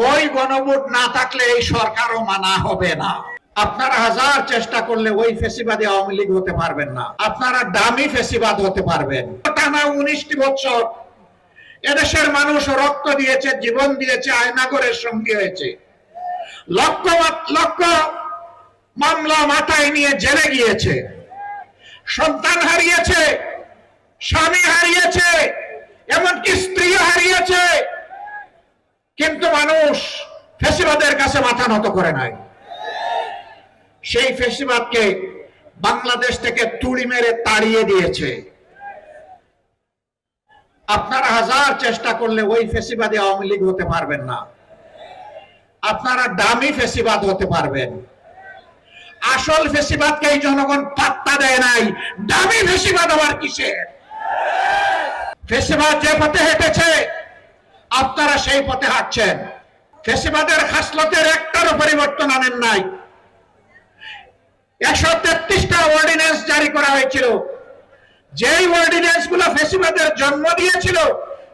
ওই গণভোট না থাকলে এই সরকারও মানা হবে না। আপনারা হাজার চেষ্টা করলে ওই ফেসিবাদী আওয়ামী লীগ হতে পারবেন না। আপনারা দামি ফেসিবাদ হতে পারবেন। টানা 19টি বছর এদেশের মানুষ রক্ত দিয়েছে, জীবন দিয়েছে, আয়নাগরের সঙ্গী হয়েছে, লক্ষ লক্ষ মামলা মাথায় নিয়ে জেলে গিয়েছে, সন্তান হারিয়েছে, স্বামী হারিয়েছে, এমনকি স্ত্রী হারিয়েছে, কিন্তু মানুষ ফেসিবাদের কাছে মাথা নত করে নাই। সেই ফেসিবাদকে বাংলাদেশ থেকে তুড়ি মেরে তাড়িয়ে দিয়েছে। আপনারা হাজার চেষ্টা করলে ওই ফেসিবাদী আওয়ামী লীগ হতে পারবেন না। আপনারা দামি ফেসিবাদ হতে পারবেন। আসল ফেসিবাদকে এই জনগণ পাত্তা দেয় নাই। দামি ফেসিবাদ আবার কিসের? ফেসিবাদ যে পথে হেঁটেছে আপনারা সেই পথে হাঁটছেন। ফেসিবাদের খাসলতের একটারও পরিবর্তন আনেন নাই। 133টা অর্ডিন্যান্স জারি করা হয়েছিল। যেই অর্ডিন্যান্স গুলো ফেসিবাদের জন্ম দিয়েছিল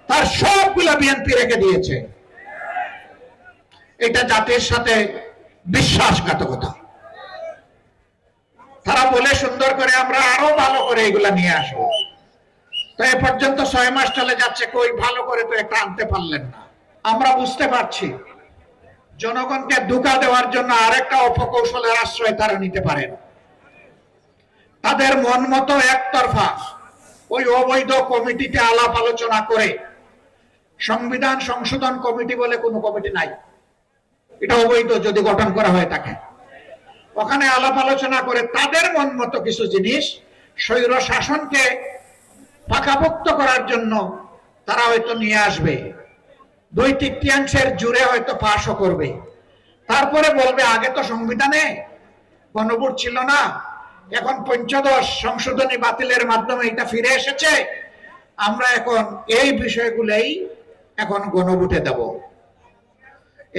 তার সবগুলো বিএনপি রেখে দিয়েছে। এটা জাতির সাথে বিশ্বাসঘাতকতা। তারা বলে সুন্দর করে আমরা আরো ভালো করে এগুলা নিয়ে আসবো। তো এ পর্যন্ত 6 মাস চলে যাচ্ছে, কই ভালো করে তো একটা আনতে পারলেন না। আমরা বুঝতে পারছি জনগণকে ধোঁকা দেওয়ার জন্য আরেকটা অপকৌশলের আশ্রয় তারা নিতে পারেন। তাদের মন মতো একতরফা ওই অবৈধ কমিটিতে আলাপ আলোচনা করে, সংবিধান সংশোধন কমিটি বলে কোনো কমিটি নাই, এটা অবৈধ যদি গঠন করা হয় থাকে, ওখানে আলাপ আলোচনা করে তাদের মন মতো কিছু জিনিস স্বৈর শাসনকে পাকাপোক্ত করার জন্য তারা হয়তো নিয়ে আসবে। 2/3 জুড়ে হয়তো পাশও করবে। তারপরে বলবে আগে তো সংবিধানে গণভোট ছিল না, এখন 15 সংশোধনী বাতিলের মাধ্যমে এটা ফিরে এসেছে, আমরা এখন এই বিষয়গুলোই এখন গণভোটে দেব।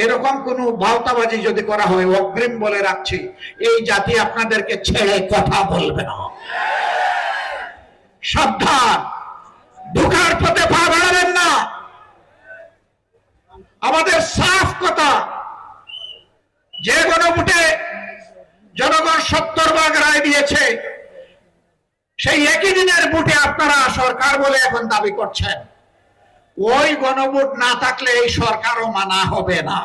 এরকম কোন বাউতাবাজি যদি করা হয়, অগ্রিম বলে রাখছি এই জাতি আপনাদেরকে ছেড়ে কথা বলবে না। সাবধান, ঢোকার পথে পা বাড়াবেন না। আমাদের সাফ কথা, যে গণভোটে জনগণ 70 রায় দিয়েছে, সেই একই দিনের ভোটে আপনারা সরকার বলে এখন দাবি করছেন। ওই গণভোট না থাকলে এই সরকারও মানা হবে না।